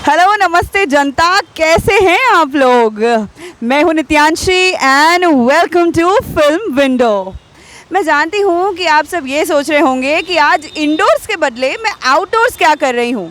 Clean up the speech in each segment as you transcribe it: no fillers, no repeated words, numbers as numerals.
Hello नमस्ते जनता, कैसे हैं आप लोग। मैं हूं Nityanshi and welcome to film window. मैं जानती हूं कि आप सब ये सोच रहे होंगे कि आज इंडोर्स के बदले मैं आउटडोर्स क्या कर रही हूं।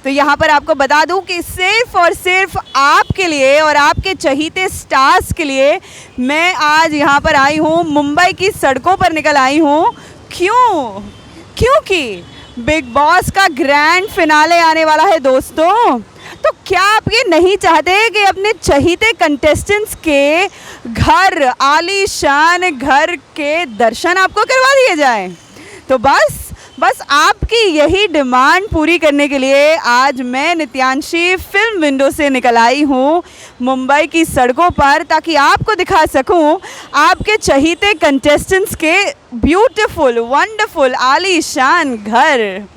तो यहाँ पर आपको बता दूं कि सिर्फ और सिर्फ आपके लिए और आपके चहीते स्टार्स के लिए मैं आज यहाँ पर आई हूँ, मुंबई की सड़कों पर निकल आई हूँ। क्योंकि बिग बॉस का ग्रैंड फिनाले आने वाला है दोस्तों। तो क्या आप ये नहीं चाहते कि अपने चहीते कंटेस्टेंट्स के घर, आलीशान घर के दर्शन आपको करवा दिए जाएं? तो बस आपकी यही डिमांड पूरी करने के लिए आज मैं नित्यांशी फिल्म विंडो से निकल आई हूँ मुंबई की सड़कों पर, ताकि आपको दिखा सकूँ आपके चहीते कंटेस्टेंट्स के ब्यूटीफुल, वंडरफुल, आलीशान घर।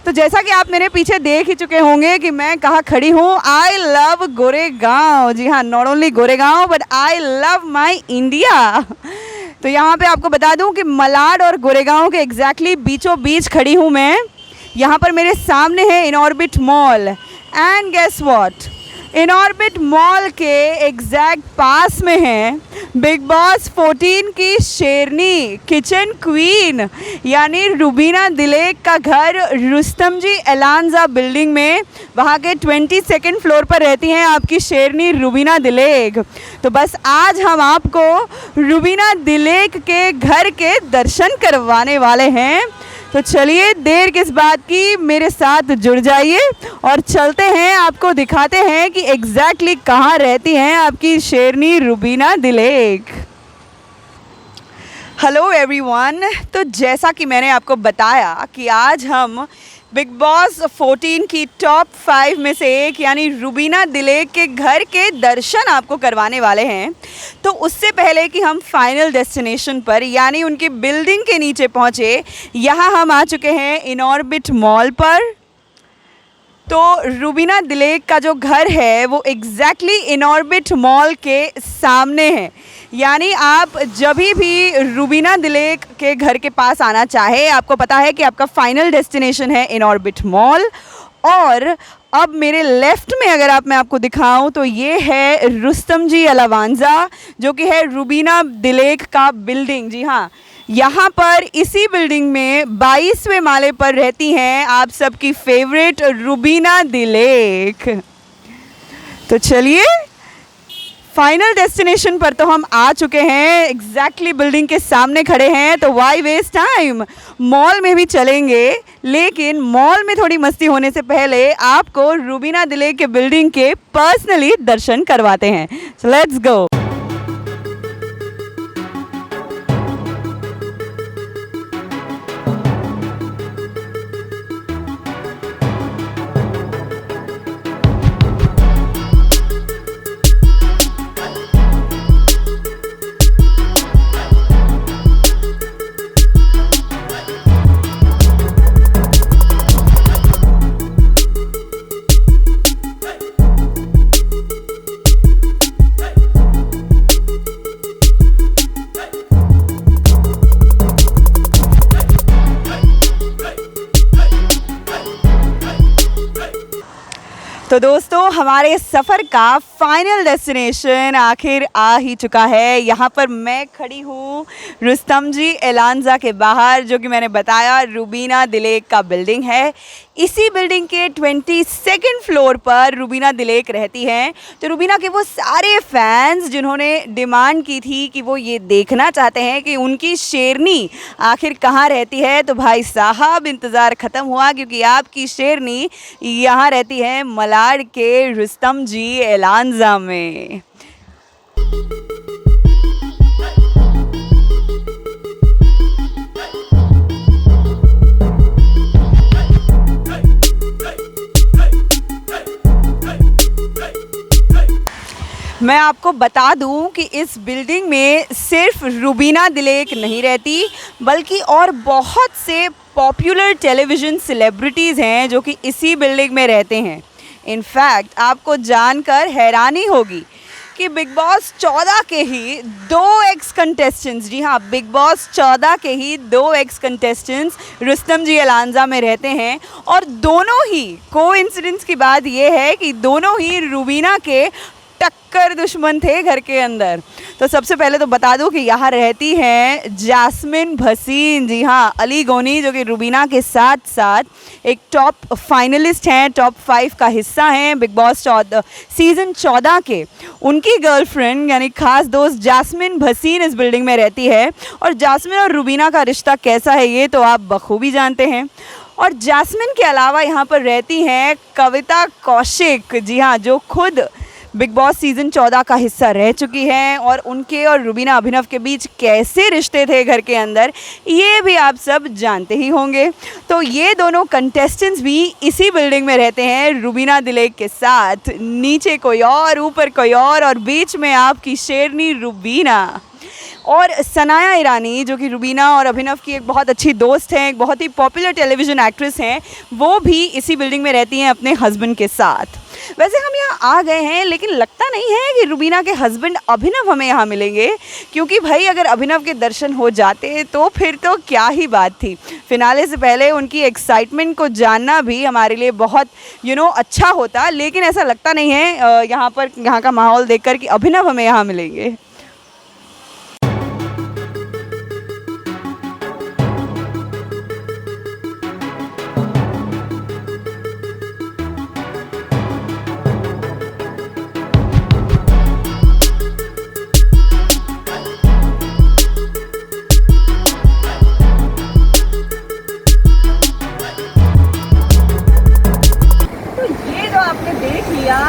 तो जैसा कि आप मेरे पीछे देख ही चुके होंगे कि मैं कहाँ खड़ी हूँ। I love Goregaon. जी हाँ, not only Goregaon but I love my India. तो यहाँ पे आपको बता दूँ कि मलाड और गोरेगांव के एग्जैक्टली बीचों बीच खड़ी हूँ मैं। यहाँ पर मेरे सामने है Inorbit mall and guess what, Inorbit mall के एग्जैक्ट पास में है बिग बॉस 14 की शेरनी किचन क्वीन यानी रुबीना दिलेक का घर रुस्तम जी एलांजा बिल्डिंग में। वहाँ के 22nd फ्लोर पर रहती हैं आपकी शेरनी रुबीना दिलेक। तो बस आज हम आपको रुबीना दिलेक के घर के दर्शन करवाने वाले हैं। तो चलिए देर किस बात की, मेरे साथ जुड़ जाइए और चलते हैं, आपको दिखाते हैं कि एग्जैक्टली कहाँ रहती हैं आपकी शेरनी रुबीना दिलेक। Hello everyone. तो जैसा कि मैंने आपको बताया कि आज हम बिग बॉस 14 की टॉप 5 में से एक यानी रुबीना दिलेक के घर के दर्शन आपको करवाने वाले हैं। तो उससे पहले कि हम फाइनल डेस्टिनेशन पर यानी उनकी बिल्डिंग के नीचे पहुँचे, यहाँ हम आ चुके हैं इनऑर्बिट मॉल पर। तो रुबीना दिलेक का जो घर है वो एग्जैक्टली इनऑर्बिट मॉल के सामने है। यानी आप जब भी रुबीना दिलेक के घर के पास आना चाहे, आपको पता है कि आपका फाइनल डेस्टिनेशन है इनऑर्बिट मॉल। और अब मेरे लेफ़्ट में अगर मैं आपको दिखाऊं तो ये है रुस्तम जी एलावांजा, जो कि है रुबीना दिलेक का बिल्डिंग। जी हाँ, यहाँ पर इसी बिल्डिंग में 22वें माले पर रहती हैं आप सबकी फेवरेट रुबीना दिलेक। तो चलिए, फाइनल डेस्टिनेशन पर तो हम आ चुके हैं, एग्जैक्टली बिल्डिंग के सामने खड़े हैं। तो वाई वेस्ट टाइम, मॉल में भी चलेंगे, लेकिन मॉल में थोड़ी मस्ती होने से पहले आपको रुबीना दिलेक के बिल्डिंग के पर्सनली दर्शन करवाते हैं। So let's go. तो दोस्तों, हमारे सफ़र का फाइनल डेस्टिनेशन आखिर आ ही चुका है। यहाँ पर मैं खड़ी हूँ रुस्तम जी एलांजा के बाहर, जो कि मैंने बताया रुबीना दिलेक का बिल्डिंग है। इसी बिल्डिंग के 22nd फ्लोर पर रुबीना दिलेक रहती हैं। तो रुबीना के वो सारे फैंस जिन्होंने डिमांड की थी कि वो ये देखना चाहते हैं कि उनकी शेरनी आखिर कहाँ रहती है, तो भाई साहब इंतज़ार ख़त्म हुआ, क्योंकि आपकी शेरनी यहाँ रहती है मलाड के रुस्तम जी एलांजा में। मैं आपको बता दूं कि इस बिल्डिंग में सिर्फ रुबीना दिलेक नहीं रहती, बल्कि और बहुत से पॉपुलर टेलीविज़न सेलिब्रिटीज़ हैं जो कि इसी बिल्डिंग में रहते हैं। इनफैक्ट आपको जानकर हैरानी होगी कि बिग बॉस 14 के ही दो एक्स कंटेस्टेंट्स, जी हाँ, बिग बॉस 14 के ही दो एक्स कंटेस्टेंट्स रुस्तम जी अलांजा में रहते हैं और दोनों ही कोइंसिडेंस की बात ये है कि दोनों ही रुबीना के टक्कर दुश्मन थे घर के अंदर। तो सबसे पहले तो बता दूं कि यहाँ रहती हैं जैस्मिन भसीन, जी हाँ, अली गोनी, जो कि रुबीना के साथ साथ एक टॉप फाइनलिस्ट हैं, टॉप 5 का हिस्सा हैं बिग बॉस सीज़न 14 के। उनकी गर्लफ्रेंड यानी खास दोस्त जैस्मिन भसीन इस बिल्डिंग में रहती है और जैस्मिन और रुबीना का रिश्ता कैसा है ये तो आप बखूबी जानते हैं। और जैस्मिन के अलावा यहाँ पर रहती हैं कविता कौशिक, जी हाँ, जो खुद बिग बॉस सीज़न 14 का हिस्सा रह चुकी हैं और उनके और रुबीना अभिनव के बीच कैसे रिश्ते थे घर के अंदर ये भी आप सब जानते ही होंगे। तो ये दोनों कंटेस्टेंट्स भी इसी बिल्डिंग में रहते हैं रुबीना दिलेक के साथ, नीचे कोई और, ऊपर कोई और बीच में आपकी शेरनी रुबीना। और सनाया ईरानी, जो कि रुबीना और अभिनव की एक बहुत अच्छी दोस्त हैं, एक बहुत ही पॉपुलर टेलीविज़न एक्ट्रेस हैं, वो भी इसी बिल्डिंग में रहती हैं अपने हस्बैंड के साथ। वैसे हम यहाँ आ गए हैं लेकिन लगता नहीं है कि रुबीना के हस्बैंड अभिनव हमें यहाँ मिलेंगे, क्योंकि भाई अगर अभिनव के दर्शन हो जाते तो फिर तो क्या ही बात थी। फिनाले से पहले उनकी एक्साइटमेंट को जानना भी हमारे लिए बहुत अच्छा होता, लेकिन ऐसा लगता नहीं है यहाँ का माहौल देखकर कि अभिनव हमें यहाँ मिलेंगे।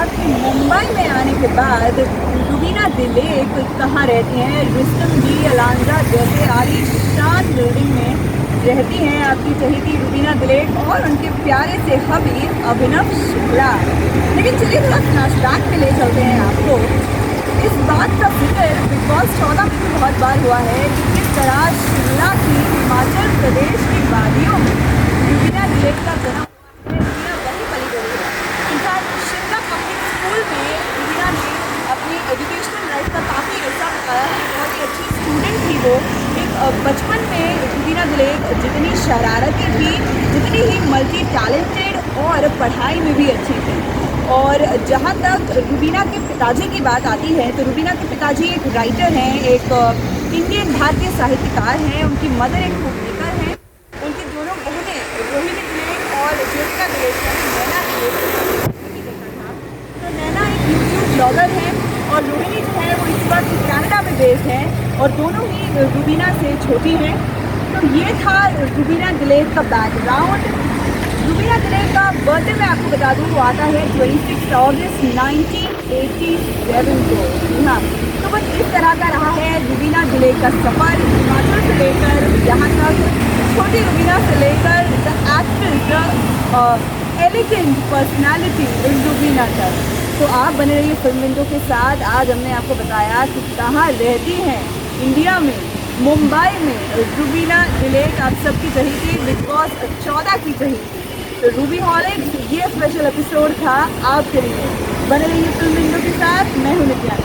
कि मुंबई में आने के बाद रुबीना दिलेक कहाँ रहती हैं। रुस्तम जी अलांजा जैसे आलीशान बिल्डिंग में रहती हैं आपकी चहेती रुबीना दिलेक और उनके प्यारे से हबी अभिनव शुक्ला। लेकिन चलिए थोड़ा फ्लैशबैक में ले चलते हैं आपको। इस बात का जिक्र बिग बॉस 14 में भी बहुत बार हुआ है कि किस तरह शिमला की हिमाचल प्रदेश की वादियों में रुबीना दिलेक का जन्म एजुकेशनल लाइफ का काफ़ी ऐसा बताया है। बहुत ही अच्छी स्टूडेंट थी वो। एक बचपन में रुबीना दिलेक जितनी शरारतें थी, जितनी ही मल्टी टैलेंटेड और पढ़ाई में भी अच्छी थी। और जहाँ तक रुबीना के पिताजी की बात आती है तो रुबीना के पिताजी एक राइटर हैं, एक इंडियन भारतीय साहित्यकार हैं, उनकी मदर एक बुक मेकर हैं। उनकी दोनों बहनें रोहिणी दिलेक और ज्योतिका दिलेक नैना दिलेक, तो नैना एक यूट्यूब ब्लॉगर है और रोहिणी जो है वो इस वक्त कनाडा में बेस्ड है और दोनों ही रुबीना से छोटी हैं। तो ये था रुबीना दिलेक का बैकग्राउंड। रुबीना दिलेक का बर्थडे मैं आपको बता दूँ वो आता है 26 अगस्त 1987 को। हाँ, तो बस इस तरह का रहा है रुबीना दिलेक का सफ़र, हिमाचल से लेकर यहाँ तक, छोटी रुबीना से लेकर the actress elegant personality Rubina तक। तो आप बने रहिए फिल्म विंडो के साथ। आज हमने आपको बताया कि कहाँ रहती हैं इंडिया में, मुंबई में रुबीना दिलेक, आप सबकी चहेती बिग बॉस 14 की चहेती। तो रूबी हॉलिक्स ये स्पेशल एपिसोड था आपके लिए। बने रहिए फिल्म विंडो के साथ। मैं हूँ नित्या।